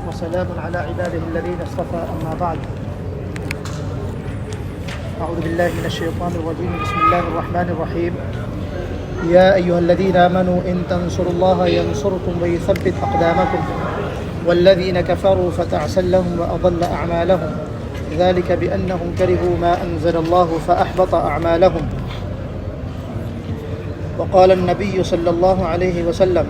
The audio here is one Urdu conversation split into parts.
وسلام على عباده الذين اصطفى أما بعد أعوذ بالله من الشيطان الرجيم بسم الله الرحمن الرحيم يا أيها الذين آمنوا إن تنصروا الله ينصركم ويثبت أقدامكم والذين كفروا فتعسا لهم وأضل أعمالهم ذلك بأنهم كرهوا ما أنزل الله فأحبط أعمالهم وقال النبي صلى الله عليه وسلم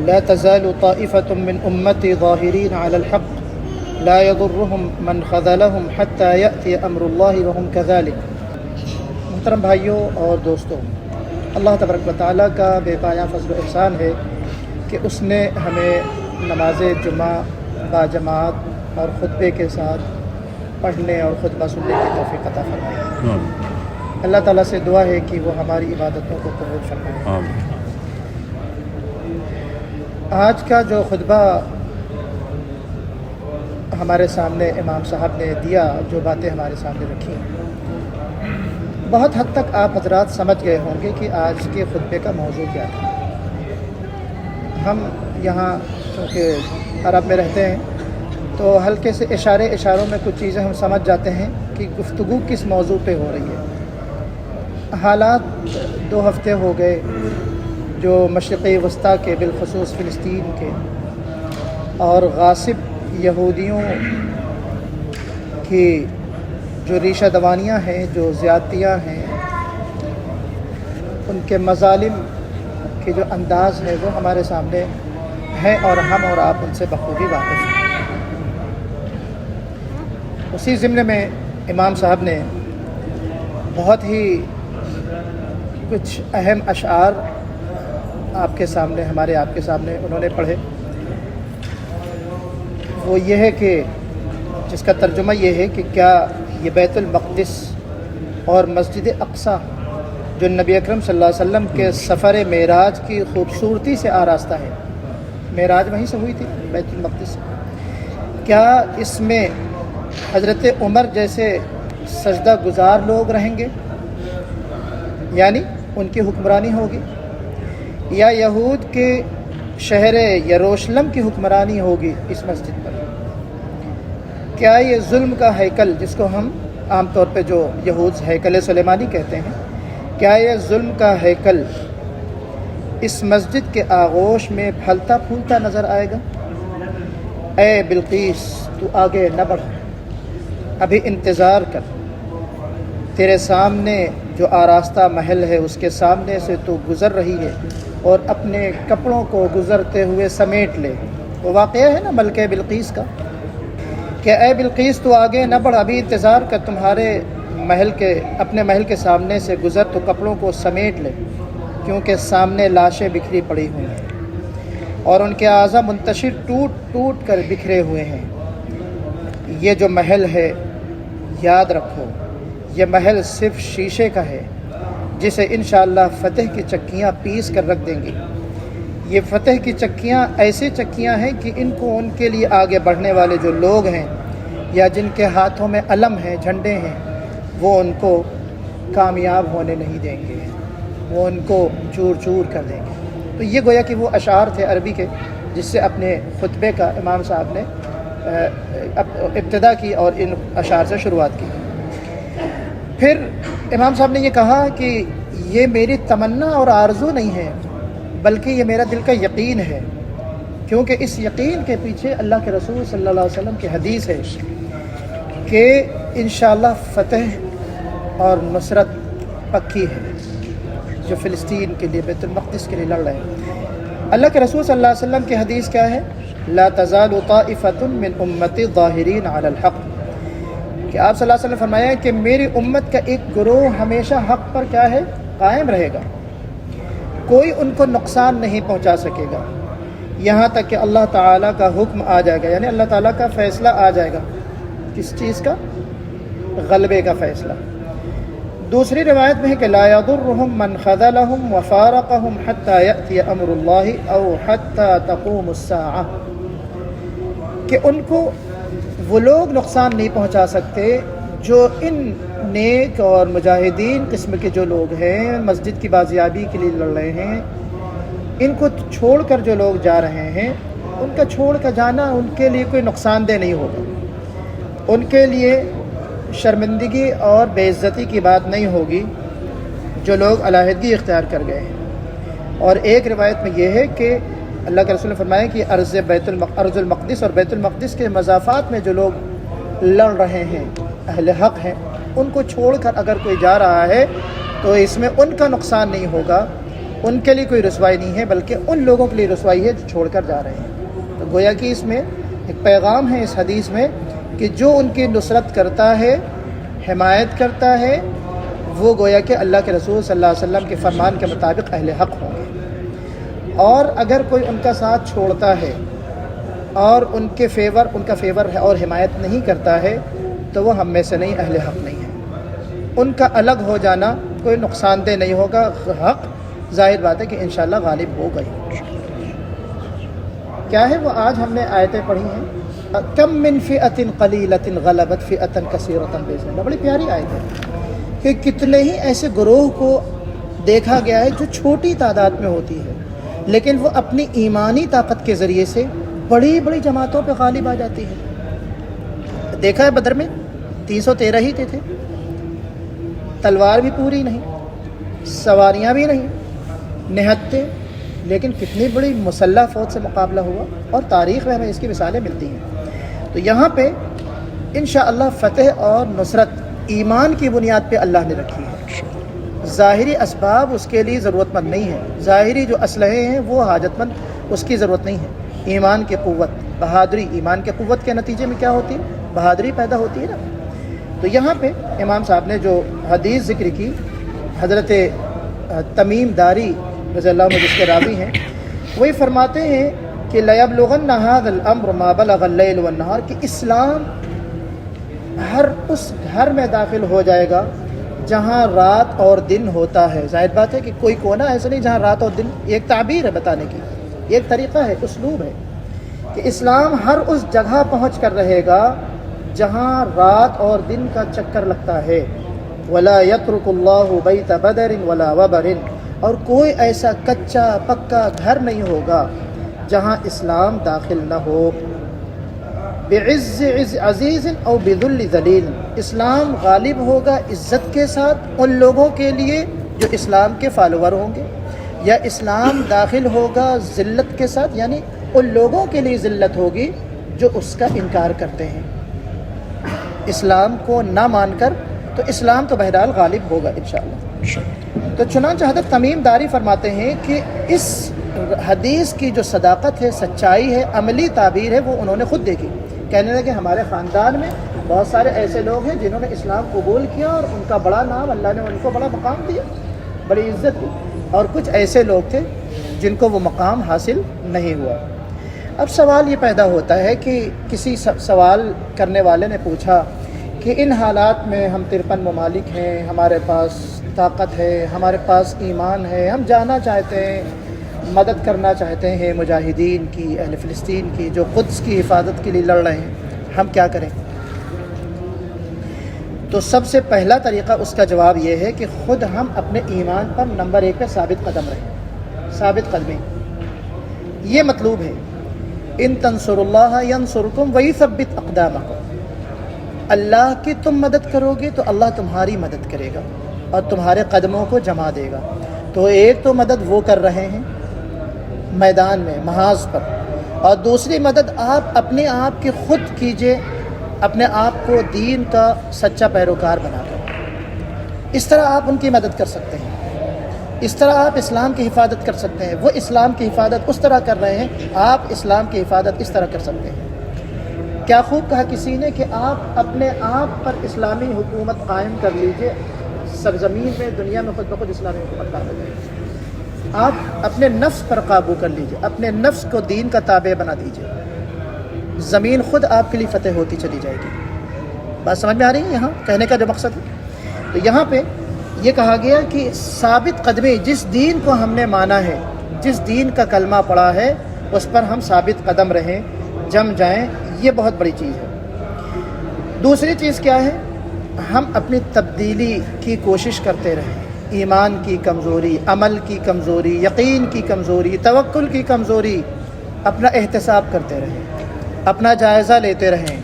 لا تزال طائفة من أمتي ظاهرين على الحق لا يضرهم من خذلهم حتى يأتي أمر الله وهم كذلك۔ محترم بھائیوں اور دوستوں، اللہ تبارک و تعالیٰ کا بے پایاں فضل و احسان ہے کہ اس نے ہمیں نماز جمعہ باجماعت اور خطبے کے ساتھ پڑھنے اور خطبہ سننے کی توفیق عطا فرمائی۔ اللہ تعالیٰ سے دعا ہے کہ وہ ہماری عبادتوں کو قبول فرمائے۔ آج کا جو خطبہ ہمارے سامنے امام صاحب نے دیا، جو باتیں ہمارے سامنے رکھی، بہت حد تک آپ حضرات سمجھ گئے ہوں گے کہ آج کے خطبے کا موضوع کیا تھا۔ ہم یہاں چونکہ عرب میں رہتے ہیں تو ہلکے سے اشاروں میں کچھ چیزیں ہم سمجھ جاتے ہیں کہ گفتگو کس موضوع پہ ہو رہی ہے۔ حالات 2 ہفتے ہو گئے جو مشرقی وسطیٰ کے بالخصوص فلسطین کے اور غاصب یہودیوں کی جو ریشہ دوانیاں ہیں، جو زیادتیاں ہیں، ان کے مظالم کے جو انداز ہے وہ ہمارے سامنے ہیں اور ہم اور آپ ان سے بخوبی واقف ہیں۔ اسی ضمن میں امام صاحب نے بہت ہی کچھ اہم اشعار آپ کے سامنے، آپ کے سامنے انہوں نے پڑھے۔ وہ یہ ہے کہ جس کا ترجمہ یہ ہے کہ کیا یہ بیت المقدس اور مسجد اقصی جو نبی اکرم صلی اللہ علیہ وسلم کے سفر معراج کی خوبصورتی سے آراستہ ہے، معراج وہیں سے ہوئی تھی بیت المقدس سے، کیا اس میں حضرت عمر جیسے سجدہ گزار لوگ رہیں گے، یعنی ان کی حکمرانی ہوگی، یا یہود کے شہر یروشلم کی حکمرانی ہوگی اس مسجد پر؟ کیا یہ ظلم کا ہیکل، جس کو ہم عام طور پہ جو یہود ہیکل سلیمانی کہتے ہیں، کیا یہ ظلم کا ہیکل اس مسجد کے آغوش میں پھلتا پھولتا نظر آئے گا؟ اے بلقیس، تو آگے نہ بڑھ، ابھی انتظار کر، تیرے سامنے جو آراستہ محل ہے اس کے سامنے سے تو گزر رہی ہے اور اپنے کپڑوں کو گزرتے ہوئے سمیٹ لے۔ وہ واقعہ ہے نا ملکہ بلقیس کا کہ اے بلقیس تو آگے نہ بڑھ، ابھی انتظار کر، تمہارے اپنے محل کے سامنے سے گزر تو کپڑوں کو سمیٹ لے، کیونکہ سامنے لاشیں بکھری پڑی ہوئی ہیں اور ان کے اعضاء منتشر ٹوٹ کر بکھرے ہوئے ہیں۔ یہ جو محل ہے، یاد رکھو، یہ محل صرف شیشے کا ہے جسے انشاءاللہ فتح کی چکیاں پیس کر رکھ دیں گی۔ یہ فتح کی چکیاں ایسی چکیاں ہیں کہ ان کو ان کے لیے آگے بڑھنے والے جو لوگ ہیں یا جن کے ہاتھوں میں علم ہیں، جھنڈے ہیں، وہ ان کو کامیاب ہونے نہیں دیں گے، وہ ان کو چور چور کر دیں گے۔ تو یہ گویا کہ وہ اشعار تھے عربی کے جس سے اپنے خطبے کا امام صاحب نے ابتدا کی اور ان اشعار سے شروعات کی۔ پھر امام صاحب نے یہ کہا کہ یہ میری تمنا اور آرزو نہیں ہے، بلکہ یہ میرا دل کا یقین ہے، کیونکہ اس یقین کے پیچھے اللہ کے رسول صلی اللہ علیہ وسلم کی حدیث ہے کہ انشاءاللہ فتح اور نصرت پکی ہے، جو فلسطین کے لیے، بیت المقدس کے لیے لڑ رہے ہیں۔ اللہ کے رسول صلی اللہ علیہ وسلم کی حدیث کیا ہے؟ لا تزال طائفة من امتی ظاہرین علی الحق، کہ آپ صلی اللہ علیہ وسلم نے فرمایا کہ میری امت کا ایک گروہ ہمیشہ حق پر کیا ہے؟ قائم رہے گا، کوئی ان کو نقصان نہیں پہنچا سکے گا، یہاں تک کہ اللہ تعالیٰ کا حکم آ جائے گا، یعنی اللہ تعالیٰ کا فیصلہ آ جائے گا۔ کس چیز کا؟ غلبے کا فیصلہ۔ دوسری روایت میں ہے کہ لا يضرهم من خذلهم وفارقهم حتى يأتي امر الله او حتى تقوم الساعة، کہ ان کو وہ لوگ نقصان نہیں پہنچا سکتے جو ان نیک اور مجاہدین قسم کے جو لوگ ہیں مسجد کی بازیابی کے لیے لڑ رہے ہیں، ان کو چھوڑ کر جو لوگ جا رہے ہیں، ان کا چھوڑ کر جانا ان کے لیے کوئی نقصان دہ نہیں ہوگا، ان کے لیے شرمندگی اور بے عزتی کی بات نہیں ہوگی جو لوگ علیحدگی اختیار کر گئے ہیں۔ اور ایک روایت میں یہ ہے کہ اللہ کے رسول نے فرمایا کہ ارض المقدس اور بیت المقدس کے مضافات میں جو لوگ لڑ رہے ہیں، اہل حق ہیں، ان کو چھوڑ کر اگر کوئی جا رہا ہے تو اس میں ان کا نقصان نہیں ہوگا، ان کے لیے کوئی رسوائی نہیں ہے، بلکہ ان لوگوں کے لیے رسوائی ہے جو چھوڑ کر جا رہے ہیں۔ تو گویا کہ اس میں ایک پیغام ہے اس حدیث میں کہ جو ان کی نصرت کرتا ہے، حمایت کرتا ہے، وہ گویا کہ اللہ کے رسول صلی اللہ علیہ وسلم کے فرمان کے مطابق اہل حق ہوں گے، اور اگر کوئی ان کا ساتھ چھوڑتا ہے اور ان کا فیور ہے اور حمایت نہیں کرتا ہے تو وہ ہم میں سے نہیں، اہل حق نہیں ہے۔ ان کا الگ ہو جانا کوئی نقصان دہ نہیں ہوگا، حق ظاہر بات ہے کہ انشاءاللہ غالب ہو گئی۔ کیا ہے وہ آج ہم نے آیتیں پڑھی ہیں، کم من فئۃ قلیلۃ غلبت فئۃ کثیرۃ باذن اللہ، بڑی پیاری آیت ہے کہ کتنے ہی ایسے گروہ کو دیکھا گیا ہے جو چھوٹی تعداد میں ہوتی ہے لیکن وہ اپنی ایمانی طاقت کے ذریعے سے بڑی بڑی جماعتوں پہ غالب آ جاتی ہے۔ دیکھا ہے بدر میں 313 ہی تھے، تلوار بھی پوری نہیں، سواریاں بھی نہیں، نہتے، لیکن کتنی بڑی مسلح فوج سے مقابلہ ہوا، اور تاریخ میں ہمیں اس کی مثالیں ملتی ہیں۔ تو یہاں پہ انشاءاللہ فتح اور نصرت ایمان کی بنیاد پہ اللہ نے رکھی ہے۔ ظاہری اسباب اس کے لیے ضرورت مند نہیں ہے، ظاہری جو اسلحے ہیں وہ حاجت مند اس کی ضرورت نہیں ہے۔ ایمان کی قوت، بہادری، ایمان کی قوت کے نتیجے میں کیا ہوتی ہے؟ بہادری پیدا ہوتی ہے نا۔ تو یہاں پہ امام صاحب نے جو حدیث ذکر کی، حضرت تمیم داری رضی اللہ عنہ جس کے راوی ہیں، وہی فرماتے ہیں کہ لَيَبْلُغَنَّ هَذَا الْأَمْرُ مَا بَلَغَ اللَّيْلُ وَالنَّهَارُ، کہ اسلام ہر اس گھر میں داخل ہو جائے گا جہاں رات اور دن ہوتا ہے۔ ظاہر بات ہے کہ کوئی کونا ایسا نہیں جہاں رات اور دن، ایک تعبیر ہے بتانے کی، ایک طریقہ ہے، اسلوب ہے کہ اسلام ہر اس جگہ پہنچ کر رہے گا جہاں رات اور دن کا چکر لگتا ہے۔ وَلَا يَتْرُكُ اللَّهُ بَيْتَ بَدَرٍ وَلَا وَبَرٍ، اور کوئی ایسا کچا پکا گھر نہیں ہوگا جہاں اسلام داخل نہ ہو۔ بعز عزیز او بذل ذلیل، اسلام غالب ہوگا عزت کے ساتھ ان لوگوں کے لیے جو اسلام کے فالوور ہوں گے، یا اسلام داخل ہوگا ذلت کے ساتھ، یعنی ان لوگوں کے لیے ذلت ہوگی جو اس کا انکار کرتے ہیں اسلام کو نہ مان کر۔ تو اسلام تو بہرحال غالب ہوگا انشاءاللہ۔ تو چنانچہ حضرت تمیم داری فرماتے ہیں کہ اس حدیث کی جو صداقت ہے، سچائی ہے، عملی تعبیر ہے، وہ انہوں نے خود دیکھی۔ کہنے لگے ہمارے خاندان میں بہت سارے ایسے لوگ ہیں جنہوں نے اسلام قبول کیا اور ان کا بڑا نام، اللہ نے ان کو بڑا مقام دیا، بڑی عزت دی، اور کچھ ایسے لوگ تھے جن کو وہ مقام حاصل نہیں ہوا۔ اب سوال یہ پیدا ہوتا ہے کہ کسی سوال کرنے والے نے پوچھا کہ ان حالات میں ہم 53 ممالک ہیں، ہمارے پاس طاقت ہے، ہمارے پاس ایمان ہے، ہم جانا چاہتے ہیں، مدد کرنا چاہتے ہیں مجاہدین کی، اہل فلسطین کی جو قدس کی حفاظت کے لیے لڑ رہے ہیں، ہم کیا کریں؟ تو سب سے پہلا طریقہ اس کا جواب یہ ہے کہ خود ہم اپنے ایمان پر نمبر 1 پہ ثابت قدم رہیں، ثابت قدمی، یہ مطلوب ہے۔ ان تنصروا اللہ ینصرکم ویثبت اقدامکم، اللہ کی تم مدد کرو گے تو اللہ تمہاری مدد کرے گا اور تمہارے قدموں کو جما دے گا۔ تو ایک تو مدد وہ کر رہے ہیں میدان میں، محاذ پر، اور دوسری مدد آپ اپنے آپ کی خود کیجئے، اپنے آپ کو دین کا سچا پیروکار بنا کر۔ اس طرح آپ ان کی مدد کر سکتے ہیں، اس طرح آپ اسلام کی حفاظت کر سکتے ہیں۔ وہ اسلام کی حفاظت اس طرح کر رہے ہیں، آپ اسلام کی حفاظت اس طرح کر سکتے ہیں۔ کیا خوب کہا کسی نے کہ آپ اپنے آپ پر اسلامی حکومت قائم کر لیجئے، سرزمین میں، دنیا میں خود بخود اسلامی حکومت قائم ہو جائے گی۔ آپ اپنے نفس پر قابو کر لیجئے، اپنے نفس کو دین کا تابع بنا دیجئے، زمین خود آپ کے لیے فتح ہوتی چلی جائے گی۔ بات سمجھ میں آ رہی ہے یہاں کہنے کا جو مقصد ہے؟ تو یہاں پہ یہ کہا گیا کہ ثابت قدمی، جس دین کو ہم نے مانا ہے، جس دین کا کلمہ پڑھا ہے، اس پر ہم ثابت قدم رہیں، جم جائیں، یہ بہت بڑی چیز ہے۔ دوسری چیز کیا ہے ہم اپنی تبدیلی کی کوشش کرتے رہیں، ایمان کی کمزوری، عمل کی کمزوری، یقین کی کمزوری، توکل کی کمزوری، اپنا احتساب کرتے رہیں، اپنا جائزہ لیتے رہیں۔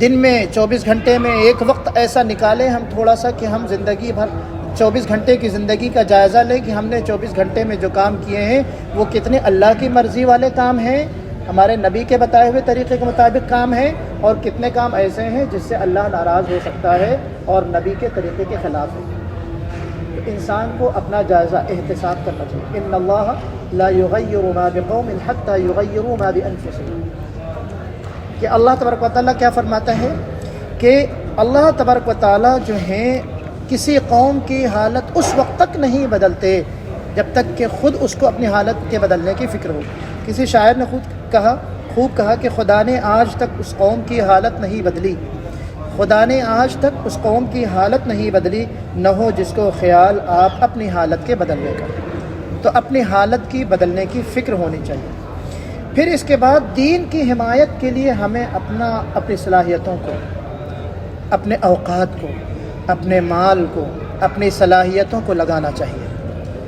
دن میں 24 گھنٹے میں ایک وقت ایسا نکالیں ہم تھوڑا سا کہ ہم زندگی بھر 24 گھنٹے کی زندگی کا جائزہ لیں کہ ہم نے 24 گھنٹے میں جو کام کیے ہیں وہ کتنے اللہ کی مرضی والے کام ہیں، ہمارے نبی کے بتائے ہوئے طریقے کے مطابق کام ہیں، اور کتنے کام ایسے ہیں جس سے اللہ ناراض ہو سکتا ہے اور نبی کے طریقے کے خلاف ہے۔ تو انسان کو اپنا جائزہ احتساب کرنا چاہیے۔ ان اللہ لا یغیر ما بقوم حتی یغیروا ما بانفسهم، کہ اللہ تبارک و تعالیٰ کیا فرماتا ہے کہ اللہ تبارک و تعالیٰ جو ہیں کسی قوم کی حالت اس وقت تک نہیں بدلتے جب تک کہ خود اس کو اپنی حالت کے بدلنے کی فکر ہو۔ کسی شاعر نے خوب کہا کہ خدا نے آج تک اس قوم کی حالت نہیں بدلی، خدا نے آج تک اس قوم کی حالت نہیں بدلی، نہ ہو جس کو خیال آپ اپنی حالت کے بدلنے کا۔ تو اپنی حالت کی بدلنے کی فکر ہونی چاہیے۔ پھر اس کے بعد دین کی حمایت کے لیے ہمیں اپنی صلاحیتوں کو، اپنے اوقات کو، اپنے مال کو، اپنی صلاحیتوں کو لگانا چاہیے۔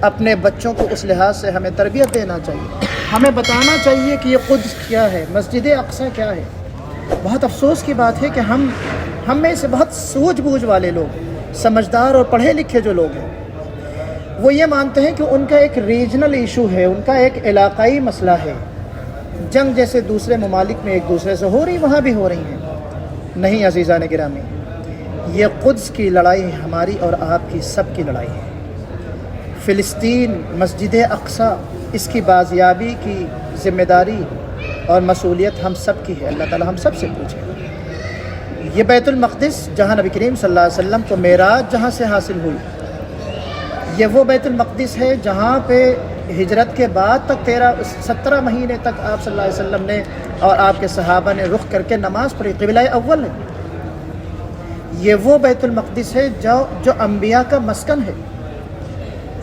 اپنے بچوں کو اس لحاظ سے ہمیں تربیت دینا چاہیے، ہمیں بتانا چاہیے کہ یہ قدس کیا ہے، مسجد اقصی کیا ہے۔ بہت افسوس کی بات ہے کہ ہم میں سے بہت سوجھ بوجھ والے لوگ، سمجھدار اور پڑھے لکھے جو لوگ ہیں، وہ یہ مانتے ہیں کہ ان کا ایک ریجنل ایشو ہے، ان کا ایک علاقائی مسئلہ ہے، جنگ جیسے دوسرے ممالک میں ایک دوسرے سے ہو رہی وہاں بھی ہو رہی ہیں۔ نہیں عزیزان گرامی، یہ قدس کی لڑائی ہماری اور آپ کی سب کی لڑائی ہے۔ فلسطین، مسجد اقصی، اس کی بازیابی کی ذمہ داری اور مسئولیت ہم سب کی ہے۔ اللہ تعالی ہم سب سے پوچھے۔ یہ بیت المقدس جہاں نبی کریم صلی اللہ علیہ وسلم کو معراج جہاں سے حاصل ہوئی، یہ وہ بیت المقدس ہے جہاں پہ ہجرت کے بعد تک 17 مہینے تک آپ صلی اللہ علیہ وسلم نے اور آپ کے صحابہ نے رخ کر کے نماز پڑھی، قبلہ اول ہے۔ یہ وہ بیت المقدس ہے جو انبیاء کا مسکن ہے،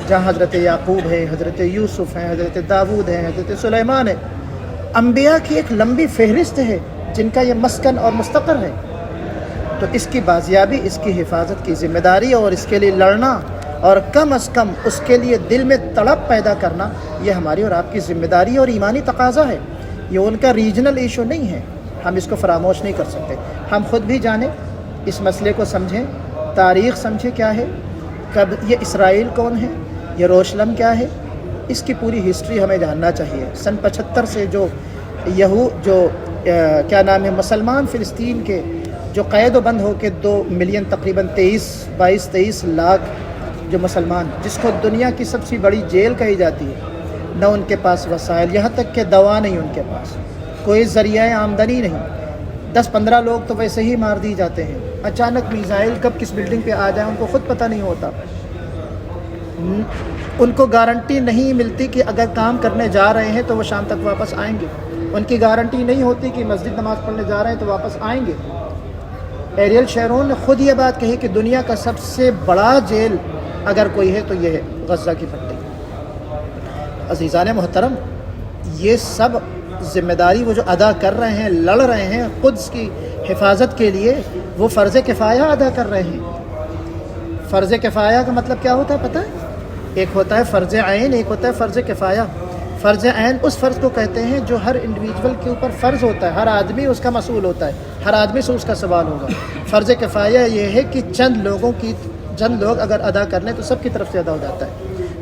جہاں حضرت یعقوب ہے، حضرت یوسف ہیں، حضرت داود ہیں، حضرت سلیمان ہے۔ انبیاء کی ایک لمبی فہرست ہے جن کا یہ مسکن اور مستقر ہے۔ تو اس کی بازیابی، اس کی حفاظت کی ذمہ داری اور اس کے لیے لڑنا اور کم از کم اس کے لیے دل میں تڑپ پیدا کرنا، یہ ہماری اور آپ کی ذمہ داری اور ایمانی تقاضا ہے۔ یہ ان کا ریجنل ایشو نہیں ہے، ہم اس کو فراموش نہیں کر سکتے۔ ہم خود بھی جانیں، اس مسئلے کو سمجھیں، تاریخ سمجھیں کیا ہے، کب یہ اسرائیل کون ہے، یروشلم کیا ہے، اس کی پوری ہسٹری ہمیں جاننا چاہیے۔ سن 75 سے جو مسلمان فلسطین کے جو قید و بند ہو کے 2 ملین تقریباً 22-23 لاکھ جو مسلمان، جس کو دنیا کی سب سے بڑی جیل کہی جاتی ہے، نہ ان کے پاس وسائل، یہاں تک کہ دوا نہیں ان کے پاس، کوئی ذریعہ آمدنی نہیں، 10-15 لوگ تو ویسے ہی مار دی جاتے ہیں، اچانک میزائل کب کس بلڈنگ پہ آ جائے ان کو خود پتہ نہیں ہوتا۔ ان کو گارنٹی نہیں ملتی کہ اگر کام کرنے جا رہے ہیں تو وہ شام تک واپس آئیں گے، ان کی گارنٹی نہیں ہوتی کہ مسجد نماز پڑھنے جا رہے ہیں تو واپس آئیں گے۔ ایریل شیرون نے خود یہ بات کہی کہ دنیا کا سب سے بڑا جیل اگر کوئی ہے تو یہ ہے غزہ کی پٹی۔ عزیزان محترم، یہ سب ذمہ داری وہ جو ادا کر رہے ہیں، لڑ رہے ہیں قدس کی حفاظت کے لیے، وہ فرض کفایہ ادا کر رہے ہیں۔ فرض کفایہ کا مطلب کیا ہوتا ہے پتہ ہے؟ ایک ہوتا ہے فرض عین، ایک ہوتا ہے فرض کفایہ۔ فرض عین اس فرض کو کہتے ہیں جو ہر انڈیویجول کے اوپر فرض ہوتا ہے، ہر آدمی اس کا مسئول ہوتا ہے، ہر آدمی سے اس کا سوال ہوگا۔ فرض کفایہ یہ ہے کہ چند لوگ اگر ادا کر لیں تو سب کی طرف سے ادا ہو جاتا ہے۔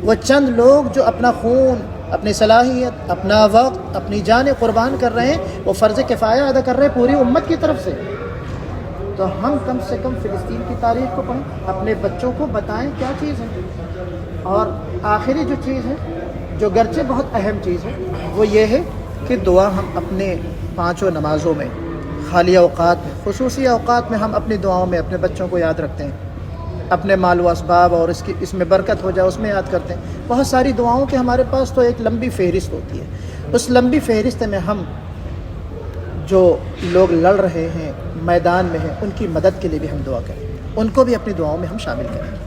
وہ چند لوگ جو اپنا خون، اپنی صلاحیت، اپنا وقت، اپنی جانیں قربان کر رہے ہیں، وہ فرض کفایہ ادا کر رہے ہیں پوری امت کی طرف سے۔ تو ہم کم سے کم فلسطین کی تاریخ کو پڑھیں، اپنے بچوں کو بتائیں کیا چیز ہے۔ اور آخری جو چیز ہے، جو گرچہ بہت اہم چیز ہے، وہ یہ ہے کہ دعا ہم اپنے 5 نمازوں میں، خالی اوقات میں، خصوصی اوقات میں ہم اپنی دعاؤں میں اپنے بچوں کو یاد رکھتے ہیں، اپنے مال و اسباب اور اس میں برکت ہو جائے اس میں یاد کرتے ہیں۔ بہت ساری دعاؤں کے ہمارے پاس تو ایک لمبی فہرست ہوتی ہے، اس لمبی فہرست میں ہم جو لوگ لڑ رہے ہیں، میدان میں ہیں، ان کی مدد کے لیے بھی ہم دعا کریں، ان کو بھی اپنی دعاؤں میں ہم شامل کریں۔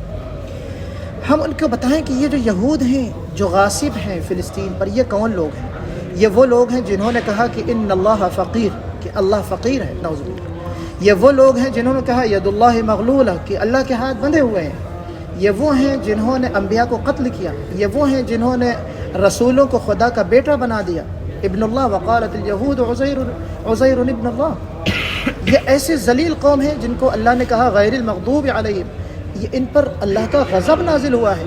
ہم ان کو بتائیں کہ یہ جو یہود ہیں، جو غاصب ہیں فلسطین پر، یہ کون لوگ ہیں؟ یہ وہ لوگ ہیں جنہوں نے کہا کہ ان اللہ فقیر، کہ اللہ فقیر ہے، نعوذ باللہ۔ یہ وہ لوگ ہیں جنہوں نے کہا ید اللہ مغلولہ کہ اللہ کے ہاتھ بندھے ہوئے ہیں. یہ وہ ہیں جنہوں نے انبیاء کو قتل کیا. یہ وہ ہیں جنہوں نے رسولوں کو خدا کا بیٹا بنا دیا. ابن اللہ وقالت الیہود عزیر ابن اللہ. یہ ایسے ذلیل قوم ہیں جن کو اللہ نے کہا غیر المغضوب علیہم، یہ ان پر اللہ کا غضب نازل ہوا ہے.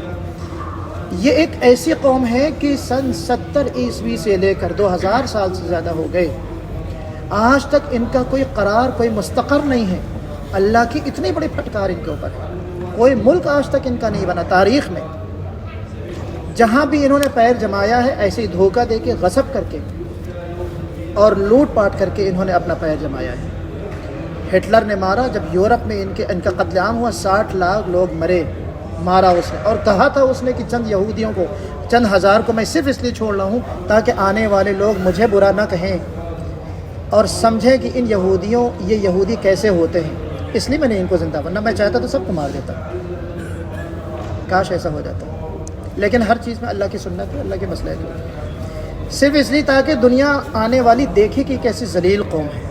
یہ ایک ایسی قوم ہے کہ سن 70 عیسوی سے لے کر 2000 سال سے زیادہ ہو گئے، آج تک ان کا کوئی قرار، کوئی مستقر نہیں ہے. اللہ کی اتنی بڑی پھٹکار ان کے اوپر ہے. کوئی ملک آج تک ان کا نہیں بنا تاریخ میں. جہاں بھی انہوں نے پیر جمایا ہے ایسے ہی دھوکہ دے کے، غصب کر کے اور لوٹ پاٹ کر کے انہوں نے اپنا پیر جمایا ہے. ہٹلر نے مارا، جب یورپ میں ان کا قتل عام ہوا 60 لاکھ لوگ مرے، مارا اس نے. اور کہا تھا اس نے کہ چند یہودیوں کو، چند ہزار کو میں صرف اس لیے چھوڑ رہا ہوں تاکہ آنے والے لوگ مجھے برا نہ کہیں اور سمجھیں کہ ان یہودیوں، یہ یہودی کیسے ہوتے ہیں. اس لیے میں نے ان کو زندہ، ورنہ میں چاہتا تو سب کو مار دیتا. کاش ایسا ہو جاتا، لیکن ہر چیز میں اللہ کی سنت ہے، اللہ کے مسئلے ہے. صرف اس لیے تاکہ دنیا آنے والی دیکھے کہ کیسی ذلیل قوم ہے.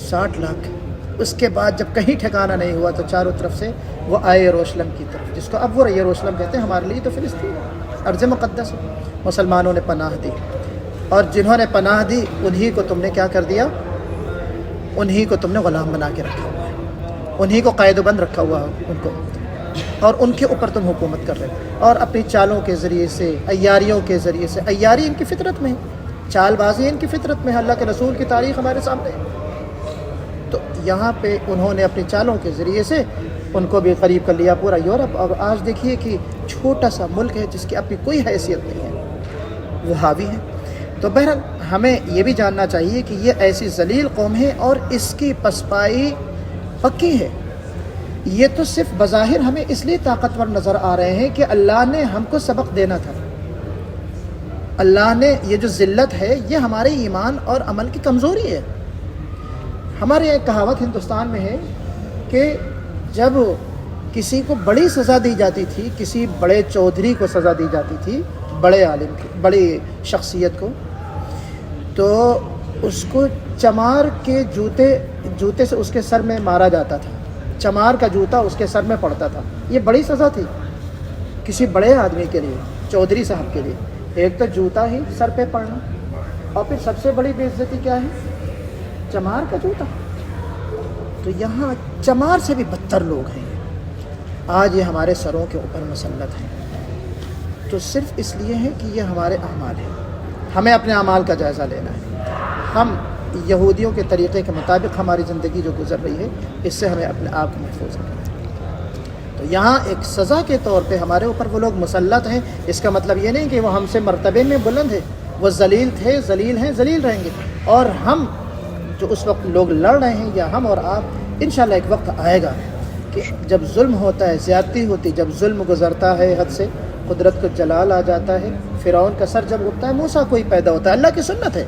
60 لاکھ. اس کے بعد جب کہیں ٹھکانہ نہیں ہوا تو چاروں طرف سے وہ آئے یروشلم کی طرف، جس کو اب وہ یروشلم کہتے ہیں. ہمارے لیے تو فلسطین ارض مقدس ہے. مسلمانوں نے پناہ دی، اور جنہوں نے پناہ دی انہی کو تم نے کیا کر دیا؟ انہی کو تم نے غلام بنا کے رکھا ہوا ہے، انہی کو قید و بند رکھا ہوا ہے ان کو، اور ان کے اوپر تم حکومت کر رہے ہو. اور اپنی چالوں کے ذریعے سے، عیاریوں کے ذریعے سے. عیاری ان کی فطرت میں ہے، چال بازی ان کی فطرت میں ہے. اللہ کے رسول کی تاریخ ہمارے سامنے ہے. تو یہاں پہ انہوں نے اپنی چالوں کے ذریعے سے ان کو بھی قریب کر لیا، پورا یورپ. اور آج دیکھیے کہ چھوٹا سا ملک ہے جس کی اپنی کوئی حیثیت نہیں ہے، وہ حاوی ہے. تو بہرحال ہمیں یہ بھی جاننا چاہیے کہ یہ ایسی ذلیل قوم ہے اور اس کی پسپائی پکی ہے. یہ تو صرف بظاہر ہمیں اس لیے طاقتور نظر آ رہے ہیں کہ اللہ نے ہم کو سبق دینا تھا. اللہ نے یہ جو ذلت ہے یہ ہمارے ایمان اور عمل کی کمزوری ہے. ہمارے ایک کہاوت ہندوستان میں ہے کہ جب کسی کو بڑی سزا دی جاتی تھی، کسی بڑے چودھری کو سزا دی جاتی تھی، بڑے عالم کو، بڑی شخصیت کو، تو اس کو چمار کے جوتے سے اس کے سر میں مارا جاتا تھا. چمار کا جوتا اس کے سر میں پڑتا تھا. یہ بڑی سزا تھی کسی بڑے آدمی کے لیے، چودھری صاحب کے لیے. ایک تو جوتا ہی سر پہ پڑنا، اور پھر سب سے بڑی بے عزتی کیا ہے؟ چمار کا جوتا. تو یہاں چمار سے بھی بدتر لوگ ہیں آج، یہ ہمارے سروں کے اوپر مسلط ہیں. تو صرف اس لیے ہے کہ یہ ہمارے اعمال ہیں. ہمیں اپنے اعمال کا جائزہ لینا ہے. ہم یہودیوں کے طریقے کے مطابق ہماری زندگی جو گزر رہی ہے، اس سے ہمیں اپنے آپ کو محفوظ رکھنا ہے. تو یہاں ایک سزا کے طور پہ ہمارے اوپر وہ لوگ مسلط ہیں. اس کا مطلب یہ نہیں کہ وہ ہم سے مرتبے میں بلند ہے. وہ ذلیل تھے، ذلیل ہیں، ذلیل رہیں گے. اور ہم جو اس وقت لوگ لڑ رہے ہیں، یا ہم اور آپ، انشاءاللہ ایک وقت آئے گا کہ جب ظلم ہوتا ہے، زیادتی ہوتی، جب ظلم گزرتا ہے حد سے، قدرت کو جلال آ جاتا ہے. فرعون کا سر جب اٹھتا ہے موسیٰ کوئی پیدا ہوتا ہے. اللہ کی سنت ہے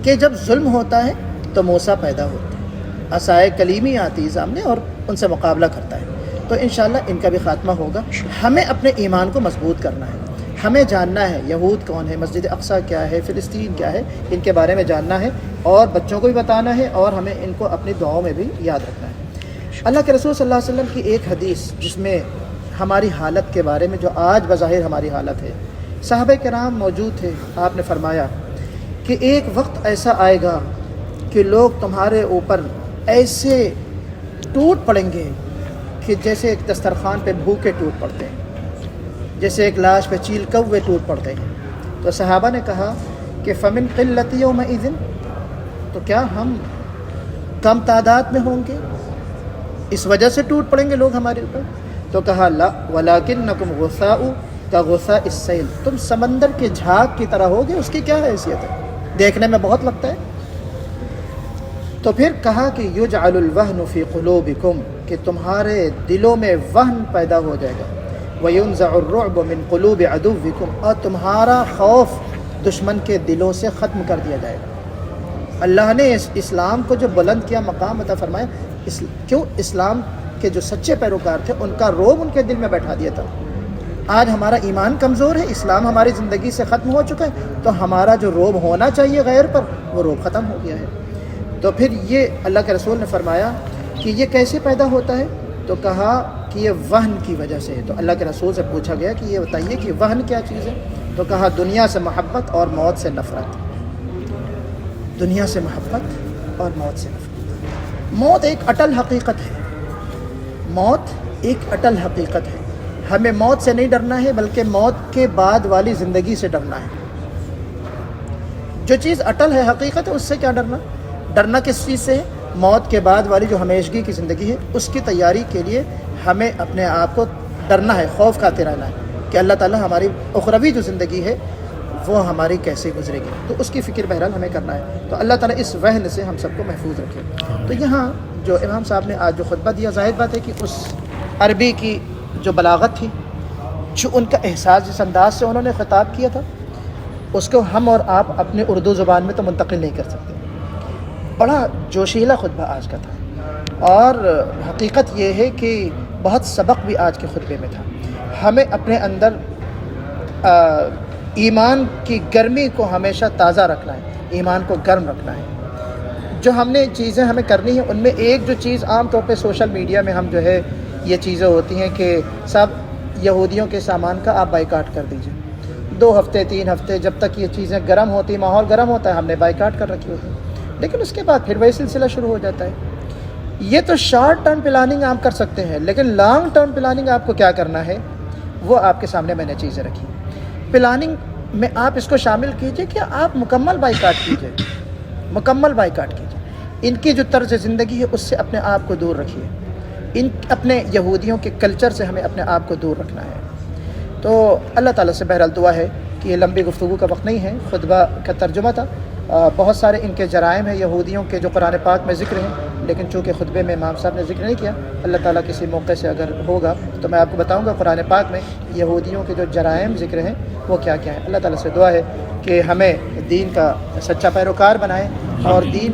کہ جب ظلم ہوتا ہے تو موسیٰ پیدا ہوتا ہے، عصائے کلیمی آتی ہے سامنے اور ان سے مقابلہ کرتا ہے. تو انشاءاللہ ان کا بھی خاتمہ ہوگا. ہمیں اپنے ایمان کو مضبوط کرنا ہے. ہمیں جاننا ہے یہود کون ہے، مسجد اقصیٰ کیا ہے، فلسطین کیا ہے، ان کے بارے میں جاننا ہے اور بچوں کو بھی بتانا ہے، اور ہمیں ان کو اپنی دعاؤں میں بھی یاد رکھنا ہے. اللہ کے رسول صلی اللہ علیہ وسلم کی ایک حدیث جس میں ہماری حالت کے بارے میں، جو آج بظاہر ہماری حالت ہے، صحابہ کرام موجود تھے. آپ نے فرمایا کہ ایک وقت ایسا آئے گا کہ لوگ تمہارے اوپر ایسے ٹوٹ پڑیں گے کہ جیسے ایک دسترخوان پہ بھوکے ٹوٹ پڑتے ہیں، جیسے ایک لاش پہ چیل کوے ٹوٹ پڑتے ہیں. تو صحابہ نے کہا کہ فمن قلت یومئذ، تو کیا ہم کم تعداد میں ہوں گے، اس وجہ سے ٹوٹ پڑیں گے لوگ ہمارے اوپر؟ تو کہا لا ولکنکم غثاء کغثاء السیل، تم سمندر کے جھاگ کی طرح ہوگے. اس کی کیا حیثیت ہے، دیکھنے میں بہت لگتا ہے. تو پھر کہا کہ یجعل الوہن فی قلوبکم، کہ تمہارے دلوں میں وہن پیدا ہو جائے گا. وینزع الرعب من قلوب عدوکم، اور تمہارا خوف دشمن کے دلوں سے ختم کر دیا جائے گا. اللہ نے اسلام کو جو بلند کیا، مقام عطا فرمایا، کیوں؟ اسلام کے جو سچے پیروکار تھے ان کا روب ان کے دل میں بیٹھا دیا تھا. آج ہمارا ایمان کمزور ہے، اسلام ہماری زندگی سے ختم ہو چکا ہے، تو ہمارا جو روب ہونا چاہیے غیر پر، وہ روب ختم ہو گیا ہے. تو پھر یہ اللہ کے رسول نے فرمایا کہ یہ کیسے پیدا ہوتا ہے؟ تو کہا کہ یہ وہن کی وجہ سے ہے۔ تو اللہ کے رسول سے پوچھا گیا کہ یہ بتائیے کہ وہن کیا چیز ہے؟ تو کہا دنیا سے محبت اور موت سے نفرت۔ دنیا سے محبت اور موت سے نفرت۔ موت ایک اٹل حقیقت ہے، موت ایک اٹل حقیقت ہے۔ ہمیں موت سے نہیں ڈرنا ہے بلکہ موت کے بعد والی زندگی سے ڈرنا ہے۔ جو چیز اٹل ہے، حقیقت ہے، اس سے کیا ڈرنا؟ ڈرنا کس چیز سے ہے؟ موت کے بعد والی جو ہمیشگی کی زندگی ہے اس کی تیاری کے لیے ہمیں اپنے آپ کو ڈرنا ہے، خوف کھاتے رہنا ہے کہ اللہ تعالیٰ ہماری اخروی جو زندگی ہے وہ ہماری کیسے گزرے گی، تو اس کی فکر بہرحال ہمیں کرنا ہے۔ تو اللہ تعالیٰ اس وہن سے ہم سب کو محفوظ رکھے۔ تو یہاں جو امام صاحب نے آج جو خطبہ دیا، ظاہر بات ہے کہ اس عربی کی جو بلاغت تھی، جو ان کا احساس جس انداز سے انہوں نے خطاب کیا تھا، اس کو ہم اور آپ اپنے اردو زبان میں تو منتقل نہیں کر سکتے۔ بڑا جوشیلا خطبہ آج کا تھا، اور حقیقت یہ ہے کہ بہت سبق بھی آج کے خطبے میں تھا۔ ہمیں اپنے اندر ایمان کی گرمی کو ہمیشہ تازہ رکھنا ہے، ایمان کو گرم رکھنا ہے۔ جو ہم نے چیزیں ہمیں کرنی ہیں ان میں ایک جو چیز عام طور پہ سوشل میڈیا میں ہم جو ہے یہ چیزیں ہوتی ہیں کہ سب یہودیوں کے سامان کا آپ بائیکاٹ کر دیجئے، 2 ہفتے 3 ہفتے جب تک یہ چیزیں گرم ہوتی، ماحول گرم ہوتا ہے، ہم نے بائیکاٹ کر رکھی ہوتی ہے، لیکن اس کے بعد پھر وہی سلسلہ شروع ہو جاتا ہے۔ یہ تو شارٹ ٹرم پلاننگ آپ کر سکتے ہیں، لیکن لانگ ٹرم پلاننگ آپ کو کیا کرنا ہے وہ آپ کے سامنے میں نے چیزیں رکھی۔ پلاننگ میں آپ اس کو شامل کیجئے کہ آپ مکمل بائیکاٹ کیجئے، مکمل بائیکاٹ کیجئے۔ ان کی جو طرز زندگی ہے اس سے اپنے آپ کو دور رکھیے، ان اپنے یہودیوں کے کلچر سے ہمیں اپنے آپ کو دور رکھنا ہے۔ تو اللہ تعالیٰ سے بہرحال دعا ہے کہ یہ لمبی گفتگو کا وقت نہیں ہے، خطبہ کا ترجمہ تھا۔ بہت سارے ان کے جرائم ہیں یہودیوں کے جو قرآن پاک میں ذکر ہیں، لیکن چونکہ خطبے میں امام صاحب نے ذکر نہیں کیا، اللہ تعالیٰ کسی موقع سے اگر ہوگا تو میں آپ کو بتاؤں گا قرآن پاک میں یہودیوں کے جو جرائم ذکر ہیں وہ کیا کیا ہیں۔ اللہ تعالیٰ سے دعا ہے کہ ہمیں دین کا سچا پیروکار بنائے اور دین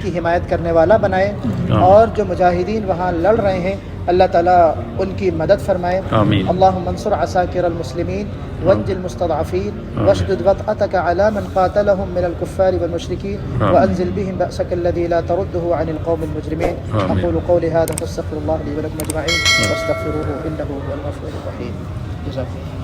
کی حمایت کرنے والا بنائے، اور جو مجاہدین وہاں لڑ رہے ہیں اللہ تعالیٰ ان کی مدد فرمائے۔ اللہم انصر عساکر المسلمین وانجل المستضعفین واشدد وطأتك على من قاتلهم من الكفار والمشركين وانزل بهم بأسك الذي لا ترده عن القوم المجرمين۔ اقول قولي هذا واستغفر الله لي ولكم اجمعين واستغفروه انه هو الغفور الرحيم۔ جزاكم الله۔